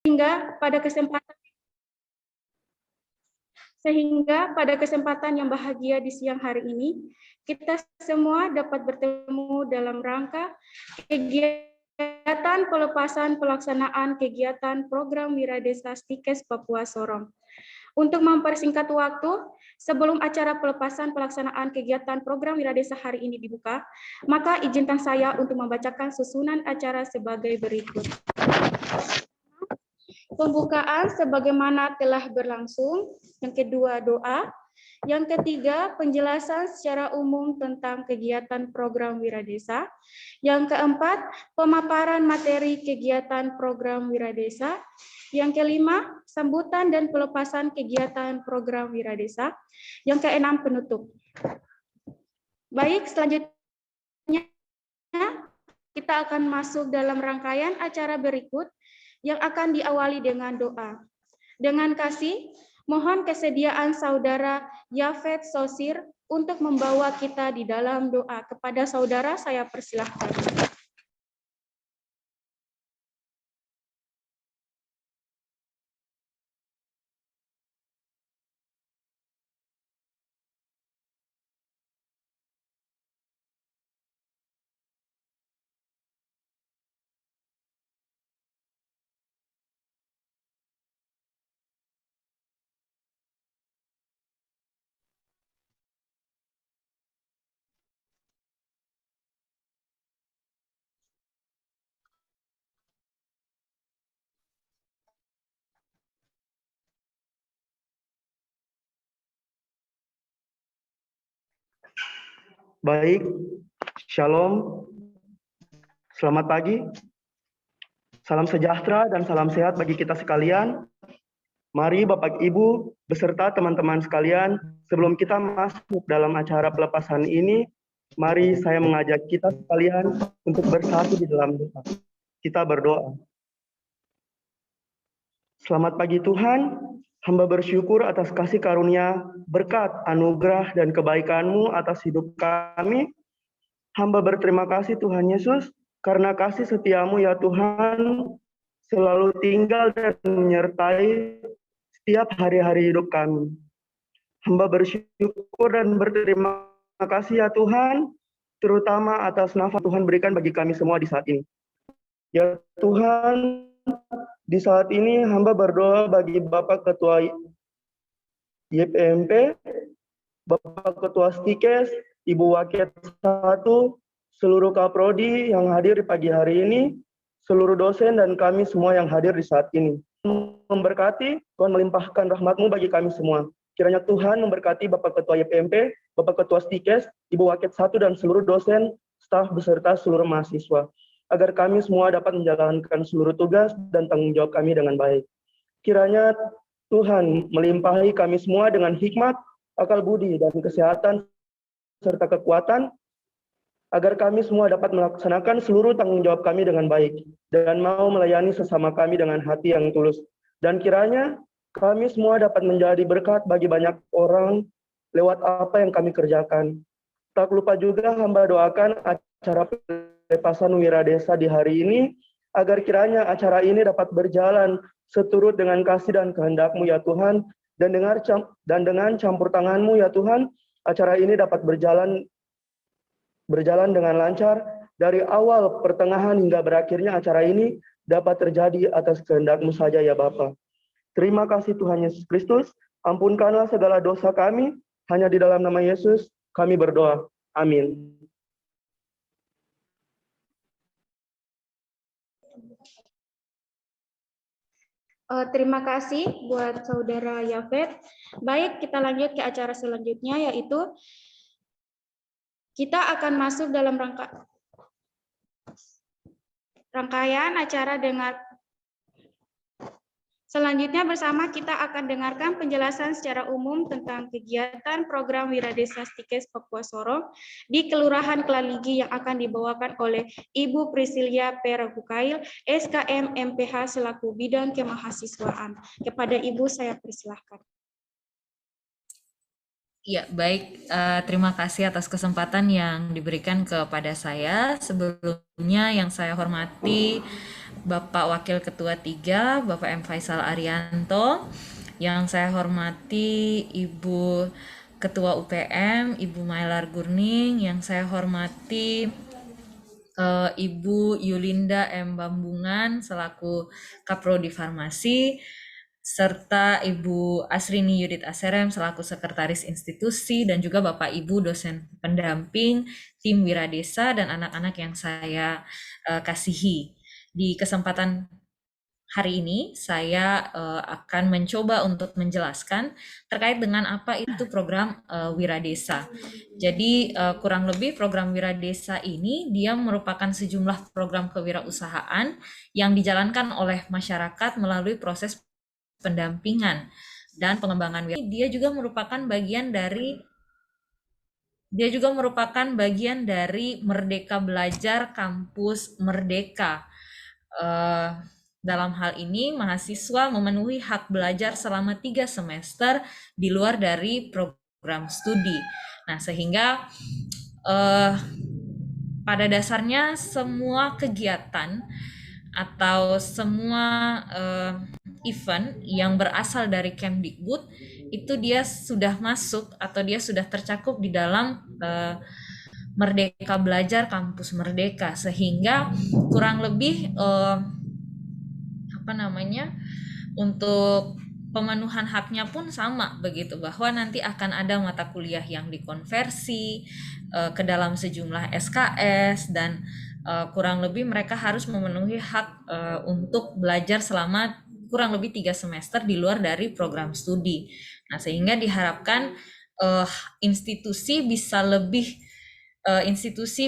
Sehingga pada kesempatan yang bahagia di siang hari ini, kita semua dapat bertemu dalam rangka kegiatan pelepasan pelaksanaan kegiatan program Wiradesa Stikes Papua Sorong. Untuk mempersingkat waktu, sebelum acara pelepasan pelaksanaan kegiatan program Wiradesa hari ini dibuka, maka izinkan saya untuk membacakan susunan acara sebagai berikut. Pembukaan sebagaimana telah berlangsung. Yang kedua, doa. Yang ketiga, penjelasan secara umum tentang kegiatan program Wiradesa. Yang keempat, pemaparan materi kegiatan program Wiradesa. Yang kelima, sambutan dan pelepasan kegiatan program Wiradesa. Yang keenam, penutup. Baik, selanjutnya kita akan masuk dalam rangkaian acara berikut yang akan diawali dengan doa. Dengan kasih, mohon kesediaan Saudara Yafet Sosir untuk membawa kita di dalam doa. Kepada saudara saya persilahkan. Baik, Shalom, selamat pagi, salam sejahtera dan salam sehat bagi kita sekalian. Mari Bapak Ibu beserta teman-teman sekalian, sebelum kita masuk dalam acara pelepasan ini, mari saya mengajak kita sekalian untuk bersatu di dalam doa. Kita berdoa. Selamat pagi Tuhan, hamba bersyukur atas kasih karunia, berkat, anugerah, dan kebaikan-Mu atas hidup kami. Hamba berterima kasih Tuhan Yesus, karena kasih setia-Mu ya Tuhan, selalu tinggal dan menyertai setiap hari-hari hidup kami. Hamba bersyukur dan berterima kasih ya Tuhan, terutama atas nafas Tuhan berikan bagi kami semua di saat ini. Ya Tuhan, di saat ini hamba berdoa bagi Bapak Ketua YPMP, Bapak Ketua Stikes, Ibu Wakil 1, seluruh Kaprodi yang hadir di pagi hari ini, seluruh dosen dan kami semua yang hadir di saat ini. Memberkati, Tuhan melimpahkan rahmat-Mu bagi kami semua. Kiranya Tuhan memberkati Bapak Ketua YPMP, Bapak Ketua Stikes, Ibu Wakil 1 dan seluruh dosen, staf beserta seluruh mahasiswa, agar kami semua dapat menjalankan seluruh tugas dan tanggung jawab kami dengan baik. Kiranya Tuhan melimpahi kami semua dengan hikmat, akal budi, dan kesehatan, serta kekuatan, agar kami semua dapat melaksanakan seluruh tanggung jawab kami dengan baik, dan mau melayani sesama kami dengan hati yang tulus. Dan kiranya kami semua dapat menjadi berkat bagi banyak orang lewat apa yang kami kerjakan. Tak lupa juga hamba doakan acara pelepasan Wiradesa di hari ini, agar kiranya acara ini dapat berjalan seturut dengan kasih dan kehendak-Mu ya Tuhan, dan dengan campur tangan-Mu ya Tuhan, acara ini dapat berjalan dengan lancar, dari awal, pertengahan, hingga berakhirnya acara ini dapat terjadi atas kehendak-Mu saja ya Bapa. Terima kasih Tuhan Yesus Kristus, ampunkanlah segala dosa kami, hanya di dalam nama Yesus kami berdoa. Amin. Terima kasih buat Saudara Yafet. Baik, kita lanjut ke acara selanjutnya, yaitu kita akan masuk dalam rangkaian acara dengan selanjutnya bersama kita akan dengarkan penjelasan secara umum tentang kegiatan program Wiradesa Stikes Papua Sorong di Kelurahan Klaligi yang akan dibawakan oleh Ibu Priscilia Perahukail, SKM MPH selaku Bidang Kemahasiswaan. Kepada Ibu saya persilahkan. Ya, baik. Terima kasih atas kesempatan yang diberikan kepada saya. Sebelumnya yang saya hormati Bapak Wakil Ketua 3, Bapak M. Faisal Arianto. Yang saya hormati Ibu Ketua UPM, Ibu Mailar Gurning. Yang saya hormati Ibu Yulinda M. Bambungan selaku Kaprodi Farmasi, serta Ibu Asrini Yudit Aserem selaku Sekretaris Institusi, dan juga Bapak Ibu dosen pendamping tim Wiradesa dan anak-anak yang saya kasihi. Di kesempatan hari ini saya akan mencoba untuk menjelaskan terkait dengan apa itu program Wiradesa. Jadi kurang lebih program Wiradesa ini dia merupakan sejumlah program kewirausahaan yang dijalankan oleh masyarakat melalui proses pendampingan dan pengembangan wiradesa. Dia juga merupakan bagian dari Merdeka Belajar Kampus Merdeka. Dalam hal ini, mahasiswa memenuhi hak belajar selama 3 semester di luar dari program studi. Nah, sehingga pada dasarnya semua kegiatan atau semua event yang berasal dari Kemdikbud itu dia sudah masuk atau dia sudah tercakup di dalam Merdeka Belajar Kampus Merdeka, sehingga kurang lebih untuk pemenuhan haknya pun sama begitu, bahwa nanti akan ada mata kuliah yang dikonversi ke dalam sejumlah SKS, dan kurang lebih mereka harus memenuhi hak untuk belajar selama kurang lebih 3 semester di luar dari program studi. Nah, sehingga diharapkan institusi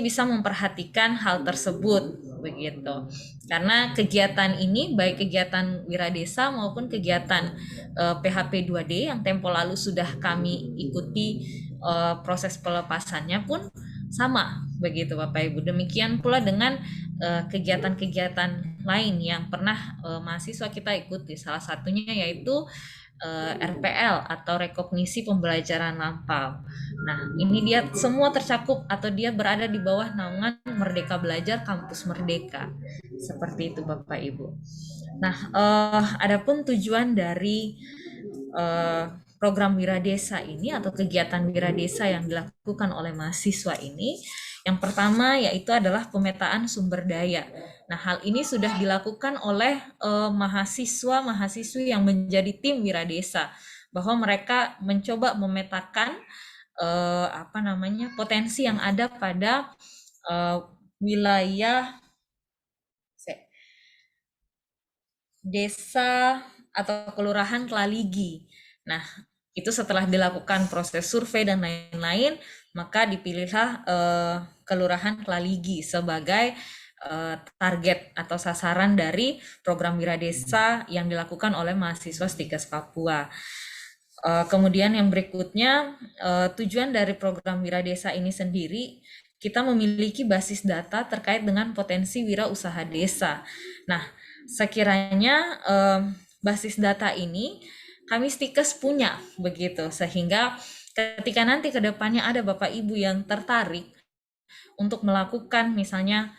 bisa memperhatikan hal tersebut begitu, karena kegiatan ini baik kegiatan Wiradesa maupun kegiatan PHP 2D yang tempo lalu sudah kami ikuti proses pelepasannya pun sama begitu Bapak Ibu. Demikian pula dengan kegiatan-kegiatan lain yang pernah mahasiswa kita ikuti, salah satunya yaitu RPL atau rekognisi pembelajaran lampau. Nah, ini dia semua tercakup atau dia berada di bawah naungan Merdeka Belajar Kampus Merdeka. Seperti itu Bapak Ibu. Nah, adapun tujuan dari program Wiradesa ini atau kegiatan Wiradesa yang dilakukan oleh mahasiswa ini, yang pertama yaitu adalah pemetaan sumber daya. Nah, hal ini sudah dilakukan oleh mahasiswa-mahasiswi yang menjadi tim Wiradesa, bahwa mereka mencoba memetakan potensi yang ada pada wilayah desa atau kelurahan Tlaligi. Nah, itu setelah dilakukan proses survei dan lain-lain, maka dipilihlah Kelurahan Tlaligi sebagai target atau sasaran dari program Wiradesa yang dilakukan oleh mahasiswa Stikes Papua. Kemudian yang berikutnya, tujuan dari program Wiradesa ini sendiri, kita memiliki basis data terkait dengan potensi wirausaha desa. Nah, sekiranya basis data ini kami Stikes punya begitu, sehingga ketika nanti ke depannya ada Bapak Ibu yang tertarik untuk melakukan misalnya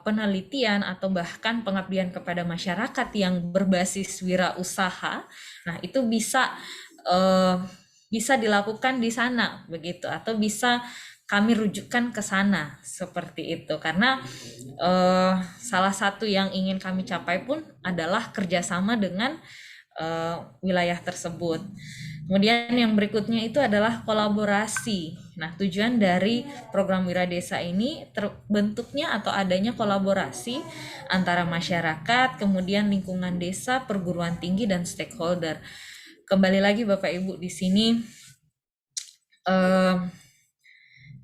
penelitian atau bahkan pengabdian kepada masyarakat yang berbasis wirausaha, nah itu bisa dilakukan di sana begitu, atau bisa kami rujukkan ke sana seperti itu, karena salah satu yang ingin kami capai pun adalah kerjasama dengan wilayah tersebut. Kemudian yang berikutnya itu adalah kolaborasi. Nah, tujuan dari program Wiradesa ini terbentuknya atau adanya kolaborasi antara masyarakat, kemudian lingkungan desa, perguruan tinggi, dan stakeholder. Kembali lagi Bapak Ibu, di sini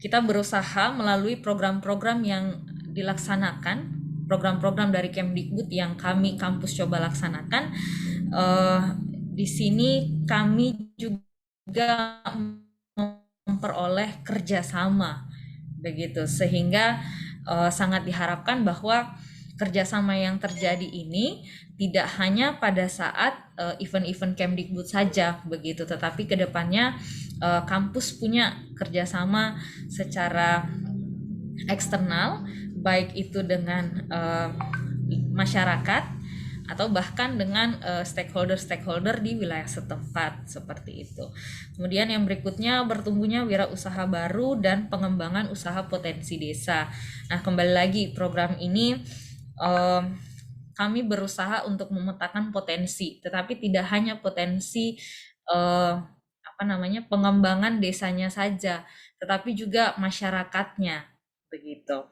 kita berusaha melalui program-program yang dilaksanakan, program-program dari Kemdikbud yang kami kampus coba laksanakan. Di sini kami juga memperoleh kerjasama begitu, sehingga sangat diharapkan bahwa kerjasama yang terjadi ini tidak hanya pada saat event-event Kemdikbud saja begitu, tetapi kedepannya kampus punya kerjasama secara eksternal, baik itu dengan masyarakat atau bahkan dengan stakeholder-stakeholder di wilayah setempat seperti itu. Kemudian yang berikutnya bertumbuhnya wirausaha baru dan pengembangan usaha potensi desa. Nah, kembali lagi program ini kami berusaha untuk memetakan potensi, tetapi tidak hanya potensi pengembangan desanya saja, tetapi juga masyarakatnya begitu.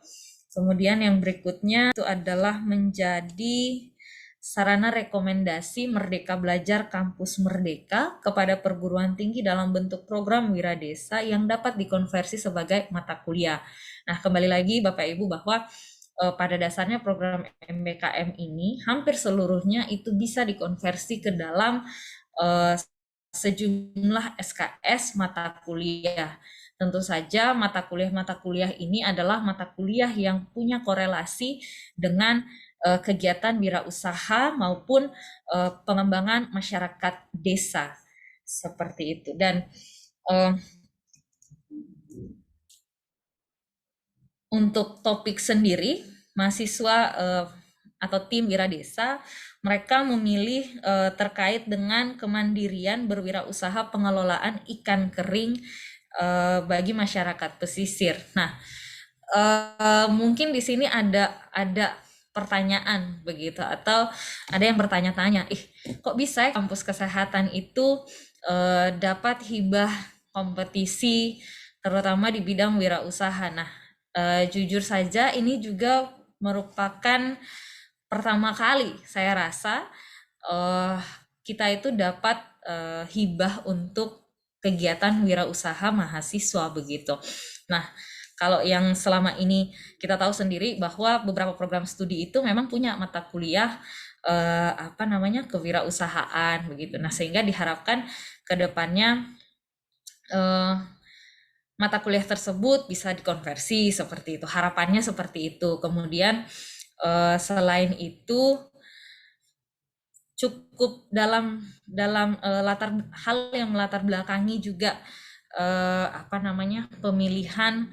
Kemudian yang berikutnya itu adalah menjadi sarana rekomendasi Merdeka Belajar Kampus Merdeka kepada perguruan tinggi dalam bentuk program Wiradesa yang dapat dikonversi sebagai mata kuliah. Nah, kembali lagi Bapak Ibu bahwa pada dasarnya program MBKM ini hampir seluruhnya itu bisa dikonversi ke dalam sejumlah SKS mata kuliah. Tentu saja mata kuliah ini adalah mata kuliah yang punya korelasi dengan kegiatan wirausaha maupun pengembangan masyarakat desa seperti itu. Dan untuk topik sendiri, mahasiswa atau tim Wiradesa mereka memilih terkait dengan kemandirian berwirausaha pengelolaan ikan kering bagi masyarakat pesisir. Nah, mungkin di sini ada pertanyaan begitu, atau ada yang bertanya-tanya, kok bisa kampus kesehatan itu dapat hibah kompetisi terutama di bidang wirausaha. Nah, jujur saja ini juga merupakan pertama kali saya rasa kita itu dapat hibah untuk kegiatan wirausaha mahasiswa begitu. Nah, kalau yang selama ini kita tahu sendiri bahwa beberapa program studi itu memang punya mata kuliah kewirausahaan begitu. Nah, sehingga diharapkan ke depannya mata kuliah tersebut bisa dikonversi seperti itu. Harapannya seperti itu. Kemudian selain itu cukup dalam hal yang melatar belakangi juga pemilihan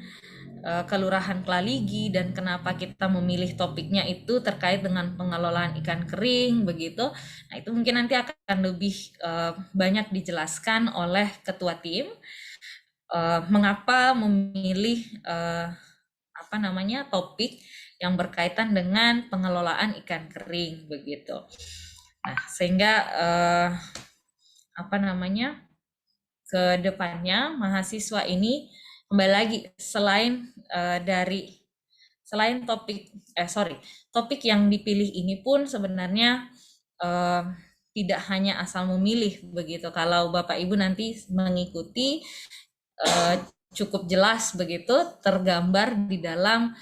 Kelurahan Klaligi dan kenapa kita memilih topiknya itu terkait dengan pengelolaan ikan kering begitu. Nah, itu mungkin nanti akan lebih banyak dijelaskan oleh ketua tim mengapa memilih topik yang berkaitan dengan pengelolaan ikan kering begitu. Nah, sehingga ke depannya mahasiswa ini kembali lagi selain topik yang dipilih ini pun sebenarnya tidak hanya asal memilih begitu. Kalau Bapak Ibu nanti mengikuti cukup jelas begitu tergambar di dalam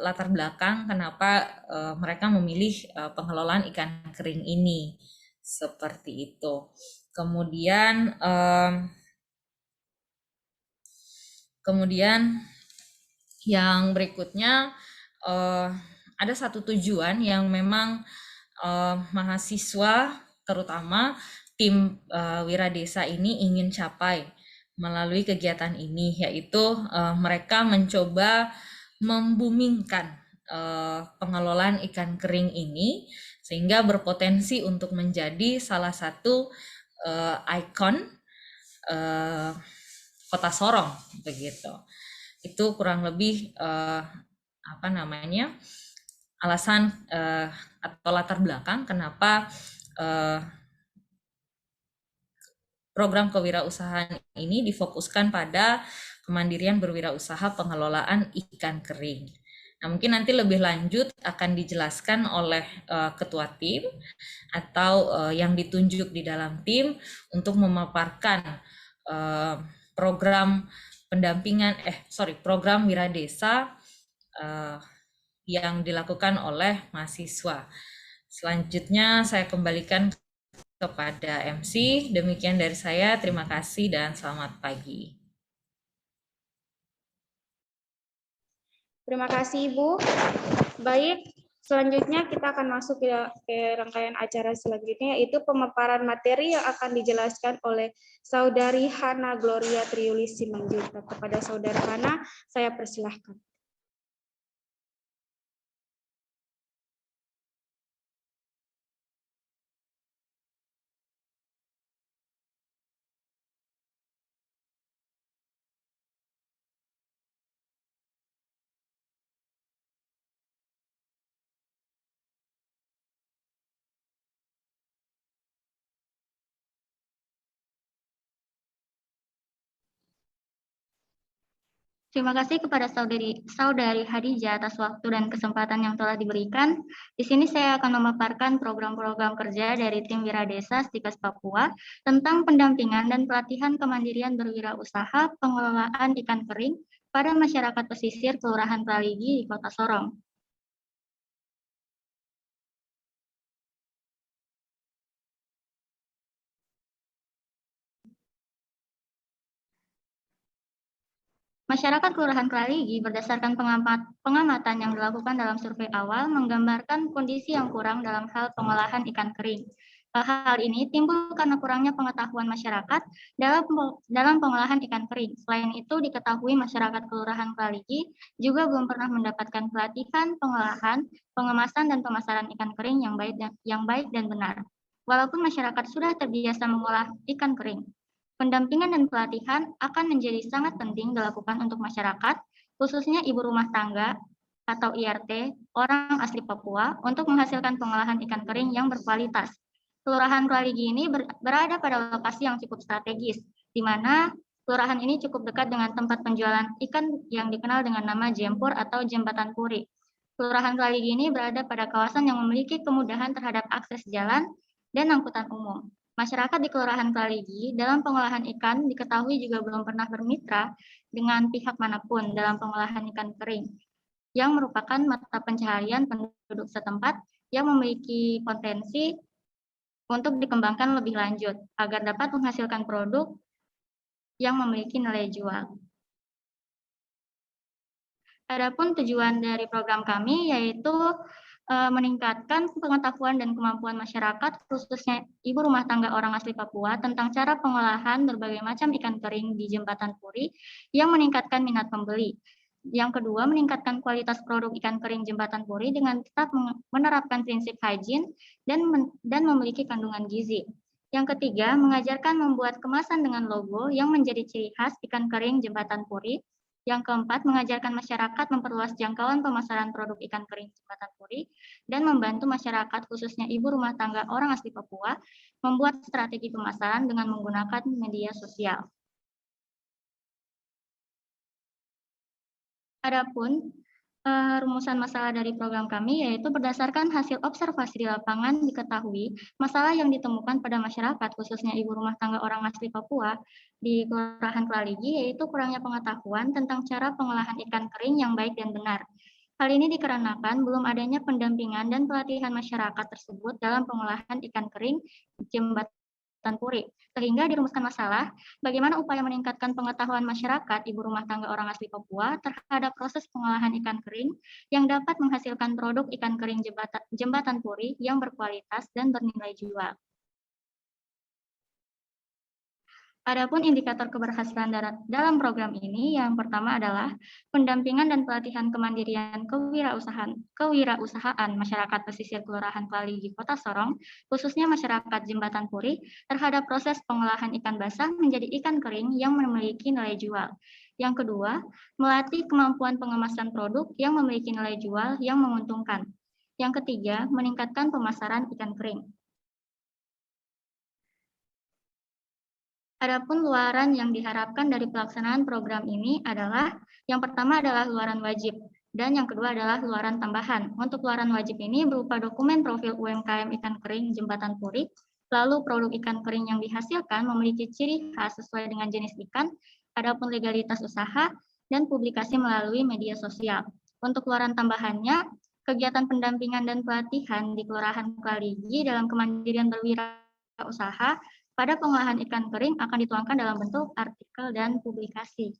latar belakang kenapa mereka memilih pengelolaan ikan kering ini seperti itu. Kemudian yang berikutnya ada satu tujuan yang memang mahasiswa terutama tim Wiradesa ini ingin capai melalui kegiatan ini, yaitu mereka mencoba membumingkan pengelolaan ikan kering ini sehingga berpotensi untuk menjadi salah satu ikon Kota Sorong begitu. Itu kurang lebih alasan atau latar belakang kenapa program kewirausahaan ini difokuskan pada kemandirian berwirausaha pengelolaan ikan kering. Nah, mungkin nanti lebih lanjut akan dijelaskan oleh ketua tim atau yang ditunjuk di dalam tim untuk memaparkan program Wiradesa yang dilakukan oleh mahasiswa. Selanjutnya saya kembalikan kepada MC. Demikian dari saya. Terima kasih dan selamat pagi. Terima kasih Ibu. Baik, selanjutnya kita akan masuk ke rangkaian acara selanjutnya, yaitu pemaparan materi yang akan dijelaskan oleh Saudari Hana Gloria Triulis Simanjuntak. Kepada Saudara Hana, saya persilahkan. Terima kasih kepada Saudari Hadijah atas waktu dan kesempatan yang telah diberikan. Di sini saya akan memaparkan program-program kerja dari tim Wiradesa Stikes Papua tentang pendampingan dan pelatihan kemandirian berwirausaha pengelolaan ikan kering pada masyarakat pesisir Kelurahan Praligi di Kota Sorong. Masyarakat Kelurahan Praligi berdasarkan pengamatan yang dilakukan dalam survei awal menggambarkan kondisi yang kurang dalam hal pengolahan ikan kering. Hal ini timbul karena kurangnya pengetahuan masyarakat dalam pengolahan ikan kering. Selain itu, diketahui masyarakat Kelurahan Praligi juga belum pernah mendapatkan pelatihan pengolahan, pengemasan, dan pemasaran ikan kering yang baik dan benar. Walaupun masyarakat sudah terbiasa mengolah ikan kering, pendampingan dan pelatihan akan menjadi sangat penting dilakukan untuk masyarakat, khususnya ibu rumah tangga atau IRT, orang asli Papua, untuk menghasilkan pengolahan ikan kering yang berkualitas. Kelurahan Praligi ini berada pada lokasi yang cukup strategis, di mana kelurahan ini cukup dekat dengan tempat penjualan ikan yang dikenal dengan nama Jempur atau Jembatan Puri. Kelurahan Praligi ini berada pada kawasan yang memiliki kemudahan terhadap akses jalan dan angkutan umum. Masyarakat di Kelurahan Praligi dalam pengolahan ikan diketahui juga belum pernah bermitra dengan pihak manapun dalam pengolahan ikan kering, yang merupakan mata pencaharian penduduk setempat yang memiliki potensi untuk dikembangkan lebih lanjut agar dapat menghasilkan produk yang memiliki nilai jual. Adapun tujuan dari program kami yaitu meningkatkan pengetahuan dan kemampuan masyarakat, khususnya ibu rumah tangga orang asli Papua, tentang cara pengolahan berbagai macam ikan kering di Jembatan Puri yang meningkatkan minat pembeli. Yang kedua, meningkatkan kualitas produk ikan kering Jembatan Puri dengan tetap menerapkan prinsip hygiene dan memiliki kandungan gizi. Yang ketiga, mengajarkan membuat kemasan dengan logo yang menjadi ciri khas ikan kering Jembatan Puri. Yang keempat, mengajarkan masyarakat memperluas jangkauan pemasaran produk ikan kering Jembatan Puri dan membantu masyarakat, khususnya ibu rumah tangga orang asli Papua, membuat strategi pemasaran dengan menggunakan media sosial. Adapun rumusan masalah dari program kami yaitu berdasarkan hasil observasi di lapangan diketahui masalah yang ditemukan pada masyarakat khususnya ibu rumah tangga orang asli Papua di Kelurahan Praligi yaitu kurangnya pengetahuan tentang cara pengolahan ikan kering yang baik dan benar. Hal ini dikarenakan belum adanya pendampingan dan pelatihan masyarakat tersebut dalam pengolahan ikan kering Jembatan Puri. Sehingga dirumuskan masalah, bagaimana upaya meningkatkan pengetahuan masyarakat ibu rumah tangga orang asli Papua terhadap proses pengolahan ikan kering yang dapat menghasilkan produk ikan kering Jembatan Puri yang berkualitas dan bernilai jual. Adapun indikator keberhasilan dalam program ini, yang pertama adalah pendampingan dan pelatihan kemandirian kewirausahaan masyarakat pesisir Kelurahan Praligi Kota Sorong, khususnya masyarakat Jembatan Puri, terhadap proses pengolahan ikan basah menjadi ikan kering yang memiliki nilai jual. Yang kedua, melatih kemampuan pengemasan produk yang memiliki nilai jual yang menguntungkan. Yang ketiga, meningkatkan pemasaran ikan kering. Adapun luaran yang diharapkan dari pelaksanaan program ini adalah yang pertama adalah luaran wajib dan yang kedua adalah luaran tambahan. Untuk luaran wajib ini berupa dokumen profil UMKM ikan kering Jembatan Puri, lalu produk ikan kering yang dihasilkan memiliki ciri khas sesuai dengan jenis ikan, adapun legalitas usaha dan publikasi melalui media sosial. Untuk luaran tambahannya, kegiatan pendampingan dan pelatihan di Kelurahan Praligi dalam kemandirian berwirausaha pada pengolahan ikan kering akan dituangkan dalam bentuk artikel dan publikasi.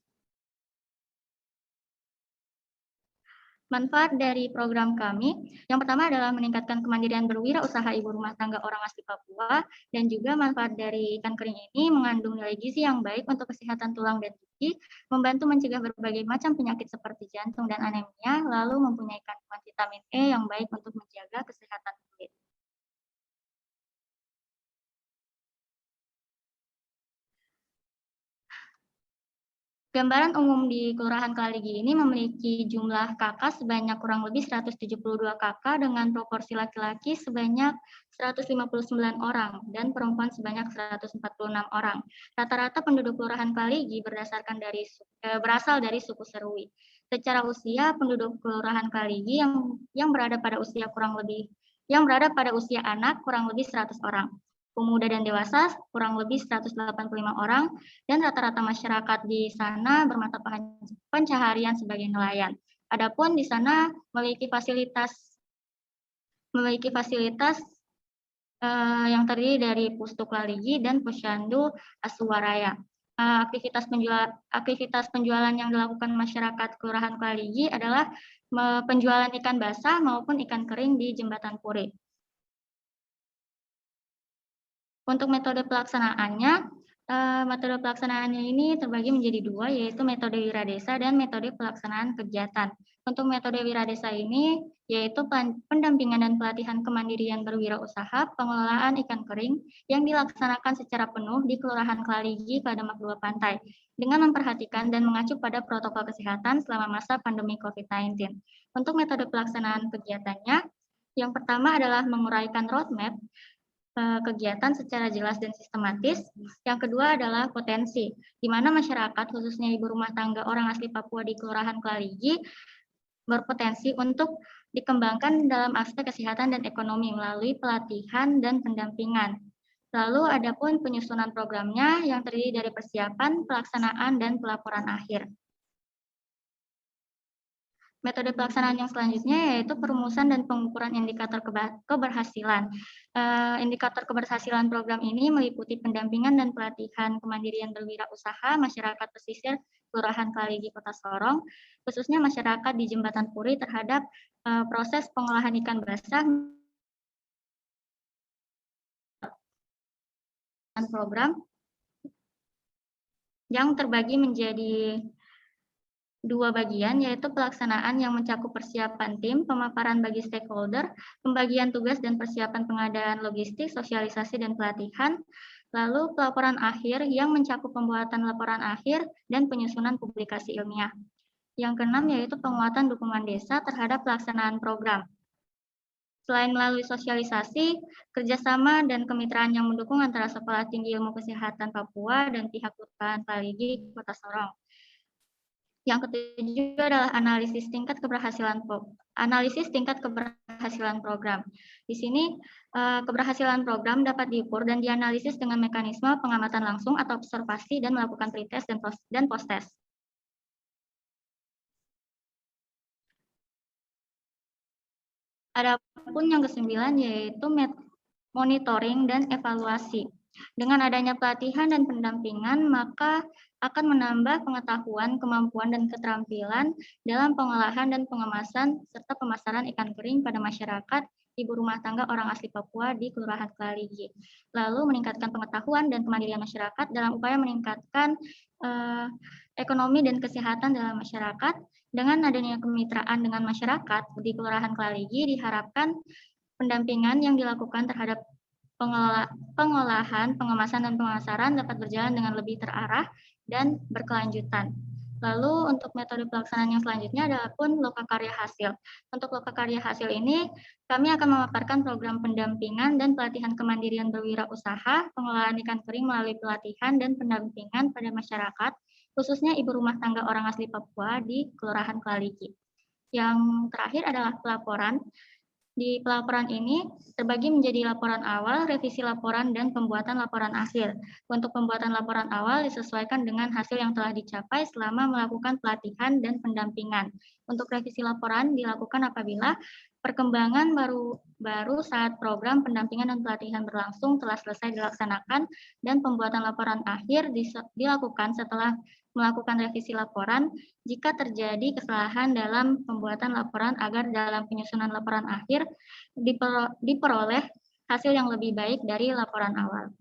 Manfaat dari program kami, yang pertama adalah meningkatkan kemandirian berwirausaha ibu rumah tangga orang asli Papua, dan juga manfaat dari ikan kering ini mengandung nilai gizi yang baik untuk kesehatan tulang dan gigi, membantu mencegah berbagai macam penyakit seperti jantung dan anemia, lalu mempunyai kandungan vitamin E yang baik untuk menjaga kesehatan kulit. Gambaran umum di Kelurahan Kaligi ini memiliki jumlah kakak sebanyak kurang lebih 172 kakak dengan proporsi laki-laki sebanyak 159 orang dan perempuan sebanyak 146 orang. Rata-rata penduduk Kelurahan Kaligi berasal dari suku Serui. Secara usia, penduduk Kelurahan Kaligi yang berada pada usia anak kurang lebih 100 orang. Pemuda dan dewasa kurang lebih 185 orang, dan rata-rata masyarakat di sana bermata pencaharian sebagai nelayan. Adapun di sana memiliki fasilitas yang terdiri dari Pustuk Laligi dan Posyandu Asuwaraya. Aktivitas penjualan yang dilakukan masyarakat Kelurahan Kaligi adalah penjualan ikan basah maupun ikan kering di Jembatan Puri. Untuk metode pelaksanaannya ini terbagi menjadi dua, yaitu metode wiradesa dan metode pelaksanaan kegiatan. Untuk metode wiradesa ini yaitu pendampingan dan pelatihan kemandirian berwirausaha pengelolaan ikan kering yang dilaksanakan secara penuh di Kelurahan Kaligi, Kademak 2 Pantai dengan memperhatikan dan mengacu pada protokol kesehatan selama masa pandemi COVID-19. Untuk metode pelaksanaan kegiatannya, yang pertama adalah menguraikan roadmap kegiatan secara jelas dan sistematis. Yang kedua adalah potensi, di mana masyarakat, khususnya ibu rumah tangga orang asli Papua di Kelurahan Kaligi, berpotensi untuk dikembangkan dalam aspek kesehatan dan ekonomi melalui pelatihan dan pendampingan. Lalu adapun penyusunan programnya yang terdiri dari persiapan, pelaksanaan, dan pelaporan akhir. Metode pelaksanaan yang selanjutnya yaitu perumusan dan pengukuran indikator keberhasilan. Indikator keberhasilan program ini meliputi pendampingan dan pelatihan kemandirian berwirausaha masyarakat pesisir Kelurahan Kaligi, Kota Sorong, khususnya masyarakat di Jembatan Puri terhadap proses pengolahan ikan basah. Program yang terbagi menjadi dua bagian, yaitu pelaksanaan yang mencakup persiapan tim, pemaparan bagi stakeholder, pembagian tugas dan persiapan pengadaan logistik, sosialisasi dan pelatihan, lalu pelaporan akhir yang mencakup pembuatan laporan akhir dan penyusunan publikasi ilmiah. Yang keenam yaitu penguatan dukungan desa terhadap pelaksanaan program. Selain melalui sosialisasi, kerjasama dan kemitraan yang mendukung antara Sekolah Tinggi Ilmu Kesehatan Papua dan pihak Kelurahan Kaligi, Kota Sorong. Yang ketujuh adalah analisis tingkat keberhasilan program. Di sini keberhasilan program dapat diukur dan dianalisis dengan mekanisme pengamatan langsung atau observasi dan melakukan pretest dan post-test. Adapun yang kesembilan yaitu monitoring dan evaluasi. Dengan adanya pelatihan dan pendampingan, maka akan menambah pengetahuan, kemampuan, dan keterampilan dalam pengolahan dan pengemasan serta pemasaran ikan kering pada masyarakat ibu rumah tangga orang asli Papua di Kelurahan Kaligi. Lalu meningkatkan pengetahuan dan kemandirian masyarakat dalam upaya meningkatkan ekonomi dan kesehatan dalam masyarakat. Dengan adanya kemitraan dengan masyarakat di Kelurahan Kaligi, diharapkan pendampingan yang dilakukan terhadap pengolahan, pengemasan, dan pemasaran dapat berjalan dengan lebih terarah dan berkelanjutan. Lalu untuk metode pelaksanaan yang selanjutnya adalah pun lokakarya hasil. Untuk lokakarya hasil ini, kami akan memaparkan program pendampingan dan pelatihan kemandirian berwirausaha, pengelolaan ikan kering melalui pelatihan dan pendampingan pada masyarakat, khususnya ibu rumah tangga orang asli Papua di Kelurahan Kaligi. Yang terakhir adalah pelaporan. Di pelaporan ini terbagi menjadi laporan awal, revisi laporan, dan pembuatan laporan akhir. Untuk pembuatan laporan awal disesuaikan dengan hasil yang telah dicapai selama melakukan pelatihan dan pendampingan. Untuk revisi laporan dilakukan apabila perkembangan baru saat program pendampingan dan pelatihan berlangsung telah selesai dilaksanakan, dan pembuatan laporan akhir dilakukan setelah melakukan revisi laporan jika terjadi kesalahan dalam pembuatan laporan agar dalam penyusunan laporan akhir diperoleh hasil yang lebih baik dari laporan awal.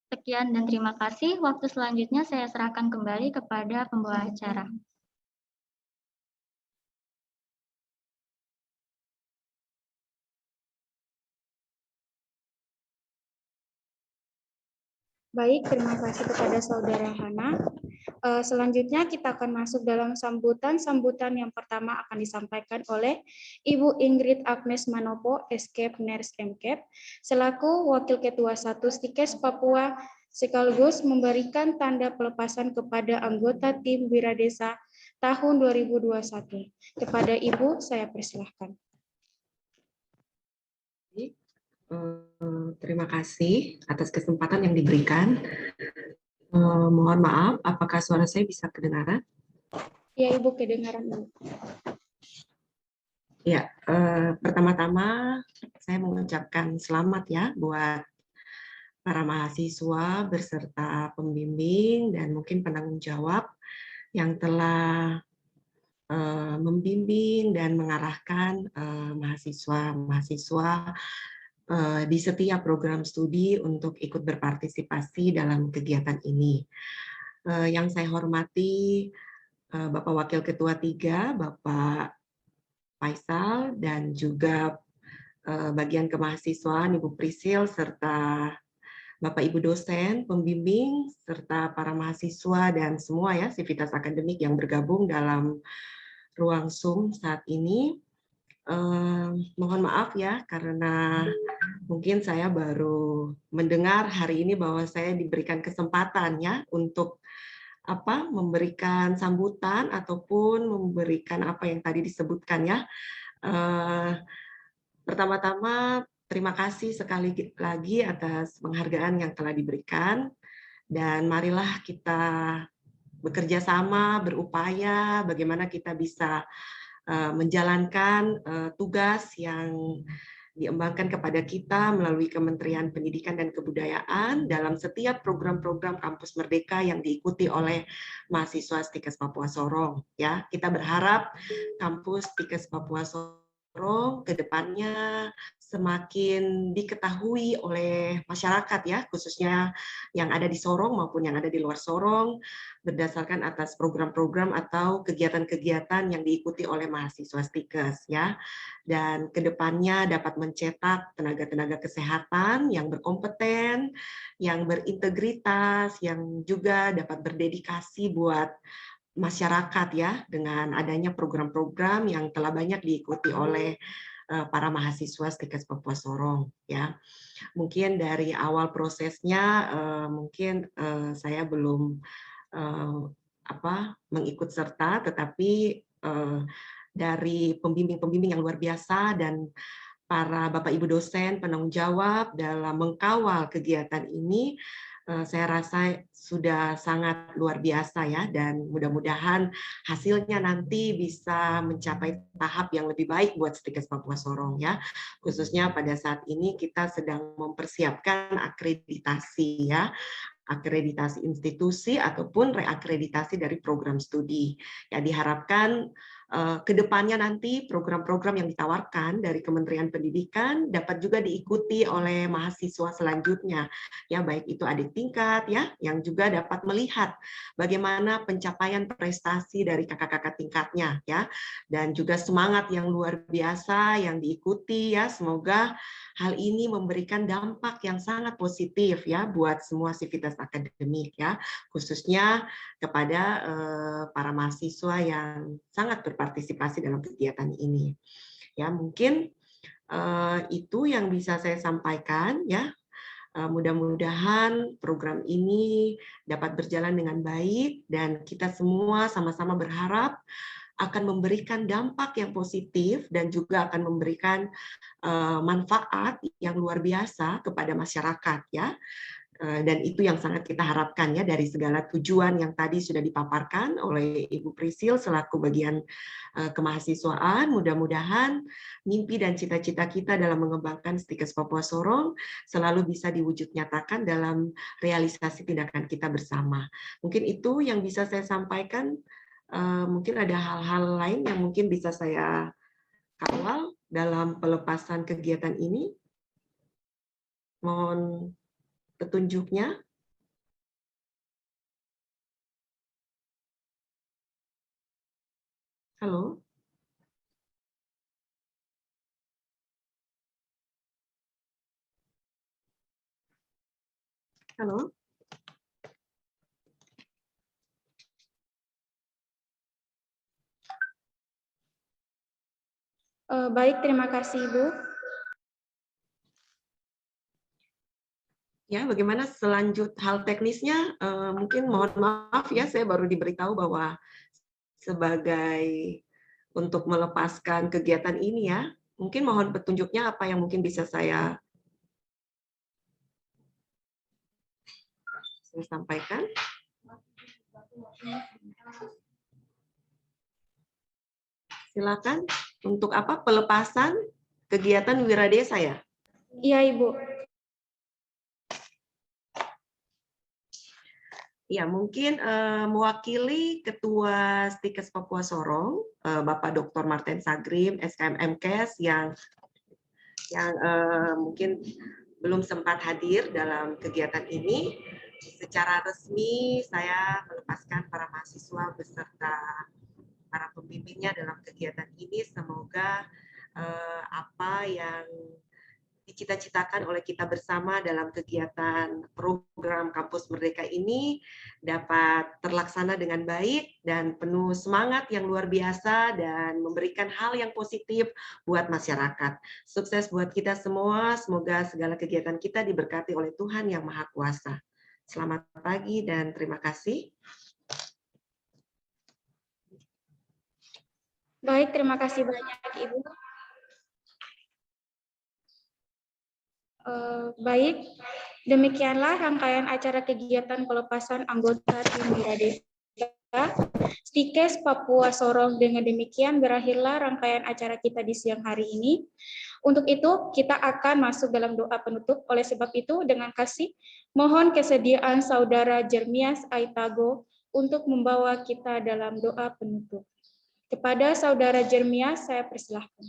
Sekian dan terima kasih. Waktu selanjutnya saya serahkan kembali kepada pembawa acara. Baik, terima kasih kepada Saudara Hana. Selanjutnya kita akan masuk dalam sambutan. Sambutan yang pertama akan disampaikan oleh Ibu Ingrid Agnes Manopo, Escape Nurse MCAP, selaku Wakil Ketua 1 Stikes Papua, sekaligus memberikan tanda pelepasan kepada anggota tim Wiradesa tahun 2021. Kepada Ibu, saya persilahkan. Terima kasih atas kesempatan yang diberikan. Mohon maaf, apakah suara saya bisa kedengaran? Ya, Ibu, kedengaran. Ya, pertama-tama saya mengucapkan selamat ya buat para mahasiswa beserta pembimbing dan mungkin penanggung jawab yang telah membimbing dan mengarahkan mahasiswa-mahasiswa di setiap program studi untuk ikut berpartisipasi dalam kegiatan ini. Yang saya hormati Bapak Wakil Ketua 3, Bapak Faisal, dan juga bagian kemahasiswaan Ibu Prisil, serta Bapak Ibu dosen, pembimbing, serta para mahasiswa dan semua ya sivitas akademik yang bergabung dalam ruang Zoom saat ini. Mohon maaf ya karena mungkin saya baru mendengar hari ini bahwa saya diberikan kesempatan ya untuk memberikan sambutan ataupun memberikan apa yang tadi disebutkan ya. Pertama-tama terima kasih sekali lagi atas penghargaan yang telah diberikan, dan marilah kita bekerja sama, berupaya bagaimana kita bisa menjalankan tugas yang diembankan kepada kita melalui Kementerian Pendidikan dan Kebudayaan dalam setiap program-program Kampus Merdeka yang diikuti oleh mahasiswa Stikes Papua Sorong. Ya, kita berharap Kampus Stikes Papua Sorong ke depannya semakin diketahui oleh masyarakat ya, khususnya yang ada di Sorong maupun yang ada di luar Sorong, berdasarkan atas program-program atau kegiatan-kegiatan yang diikuti oleh mahasiswa Stikes ya. Dan kedepannya dapat mencetak tenaga-tenaga kesehatan yang berkompeten, yang berintegritas, yang juga dapat berdedikasi buat masyarakat ya, dengan adanya program-program yang telah banyak diikuti oleh para mahasiswa Stikes Papua Sorong ya. Mungkin dari awal prosesnya mungkin saya belum mengikut serta, tetapi dari pembimbing-pembimbing yang luar biasa dan para Bapak Ibu dosen penanggung jawab dalam mengkawal kegiatan ini, saya rasa sudah sangat luar biasa ya, dan mudah-mudahan hasilnya nanti bisa mencapai tahap yang lebih baik buat Stikes Papua Sorong ya. Khususnya pada saat ini kita sedang mempersiapkan akreditasi ya, akreditasi institusi ataupun reakreditasi dari program studi. Ya, diharapkan ke depannya nanti program-program yang ditawarkan dari Kementerian Pendidikan dapat juga diikuti oleh mahasiswa selanjutnya. Ya, baik itu adik tingkat ya, yang juga dapat melihat bagaimana pencapaian prestasi dari kakak-kakak tingkatnya ya, dan juga semangat yang luar biasa yang diikuti ya. Semoga hal ini memberikan dampak yang sangat positif ya buat semua sivitas akademik ya, khususnya kepada para mahasiswa yang sangat berpartisipasi dalam kegiatan ini. Ya, mungkin itu yang bisa saya sampaikan ya. Mudah-mudahan program ini dapat berjalan dengan baik dan kita semua sama-sama berharap akan memberikan dampak yang positif dan juga akan memberikan manfaat yang luar biasa kepada masyarakat ya. Dan itu yang sangat kita harapkan ya dari segala tujuan yang tadi sudah dipaparkan oleh Ibu Prisil selaku bagian kemahasiswaan. Mudah-mudahan mimpi dan cita-cita kita dalam mengembangkan Stikes Papua Sorong selalu bisa diwujud nyatakan dalam realisasi tindakan kita bersama. Mungkin itu yang bisa saya sampaikan. Mungkin ada hal-hal lain yang mungkin bisa saya kawal dalam pelepasan kegiatan ini. Mohon petunjuknya. Halo. Halo. Baik, terima kasih Ibu. Ya, bagaimana hal teknisnya? Mungkin mohon maaf ya, saya baru diberitahu bahwa sebagai untuk melepaskan kegiatan ini ya, mungkin mohon petunjuknya apa yang mungkin bisa saya sampaikan. Silakan. Untuk apa? Pelepasan kegiatan Wiradesa ya? Iya Ibu. Ya, mungkin mewakili Ketua Stikes Papua Sorong, Bapak Dr. Martin Sagrim, SKM MKes yang mungkin belum sempat hadir dalam kegiatan ini. Secara resmi saya melepaskan para mahasiswa beserta para pembimbingnya dalam kegiatan ini. Semoga apa yang dicita-citakan oleh kita bersama dalam kegiatan program Kampus Merdeka ini dapat terlaksana dengan baik dan penuh semangat yang luar biasa dan memberikan hal yang positif buat masyarakat. Sukses buat kita semua, semoga segala kegiatan kita diberkati oleh Tuhan Yang Maha Kuasa. Selamat pagi dan terima kasih. Baik, terima kasih banyak Ibu. Baik, demikianlah rangkaian acara kegiatan pelepasan anggota tim Wiradesa Stikes Papua Sorong. Dengan demikian berakhirlah rangkaian acara kita di siang hari ini. Untuk itu kita akan masuk dalam doa penutup. Oleh sebab itu dengan kasih mohon kesediaan Saudara Jeremias Aitago untuk membawa kita dalam doa penutup. Kepada Saudara Jeremias saya persilahkan.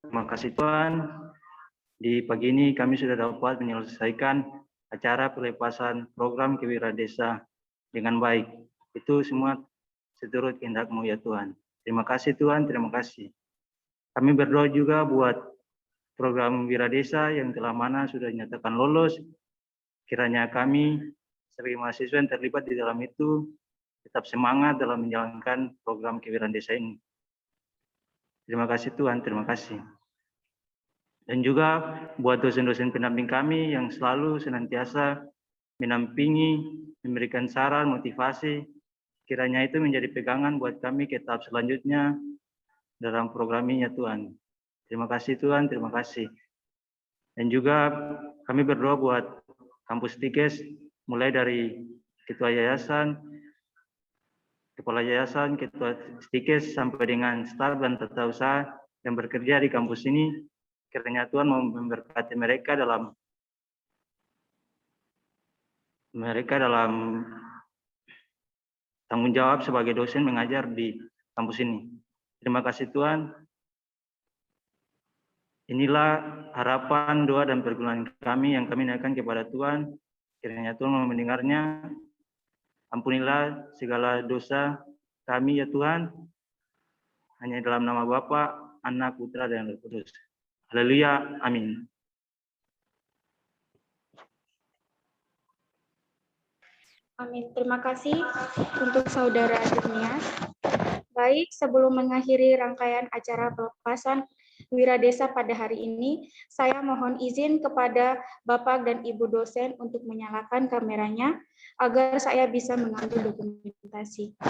Terima kasih Tuhan, di pagi ini kami sudah dapat menyelesaikan acara pelepasan program Kewiradesa dengan baik. Itu semua seturut kehendak-Mu ya Tuhan. Terima kasih Tuhan, terima kasih. Kami berdoa juga buat program Wiradesa yang telah mana sudah dinyatakan lolos. Kiranya kami sebagai mahasiswa yang terlibat di dalam itu tetap semangat dalam menjalankan program Kewiradesa ini. Terima kasih Tuhan, terima kasih. Dan juga buat dosen-dosen pendamping kami yang selalu senantiasa menampingi, memberikan saran, motivasi, kiranya itu menjadi pegangan buat kami ke tahap selanjutnya dalam program ini ya Tuhan. Terima kasih Tuhan, terima kasih. Dan juga kami berdoa buat kampus Stikes, mulai dari ketua yayasan, kepala yayasan, ketua Stikes, sampai dengan staf dan tata usaha yang bekerja di kampus ini. Kiranya Tuhan memberkati mereka dalam tanggung jawab sebagai dosen mengajar di kampus ini. Terima kasih Tuhan. Inilah harapan, doa, dan pergumulan kami yang kami naikkan kepada Tuhan. Kiranya Tuhan mau mendengarnya. Ampunilah segala dosa kami ya Tuhan. Hanya dalam nama Bapa, Anak, Putra, dan Roh Kudus. Haleluya, amin. Amin. Terima kasih untuk Saudara Jeremias. Baik, sebelum mengakhiri rangkaian acara pelepasan Wiradesa pada hari ini, saya mohon izin kepada Bapak dan Ibu dosen untuk menyalakan kameranya agar saya bisa mengambil dokumentasi.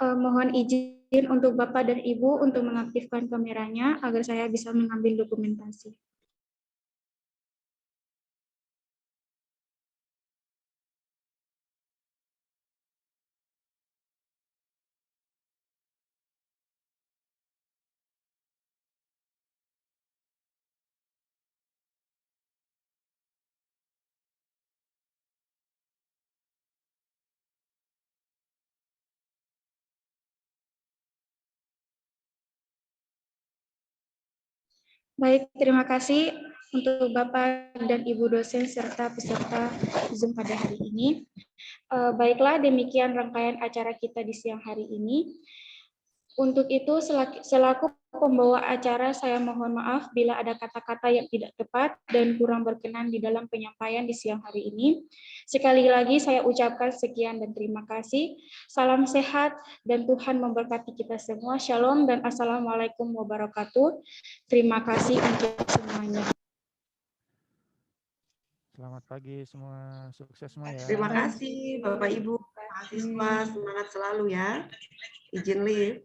Mohon izin untuk Bapak dan Ibu untuk mengaktifkan kameranya agar saya bisa mengambil dokumentasi. Baik, terima kasih untuk Bapak dan Ibu dosen serta peserta Zoom pada hari ini. Baiklah, demikian rangkaian acara kita di siang hari ini. Untuk itu, selaku pembawa acara, saya mohon maaf bila ada kata-kata yang tidak tepat dan kurang berkenan di dalam penyampaian di siang hari ini. Sekali lagi saya ucapkan sekian dan terima kasih. Salam sehat dan Tuhan memberkati kita semua. Shalom dan Assalamualaikum wabarakatuh. Terima kasih untuk semuanya. Selamat pagi semua, sukses semua ya. Terima kasih Bapak Ibu mahasiswa, semangat selalu ya. Izin live.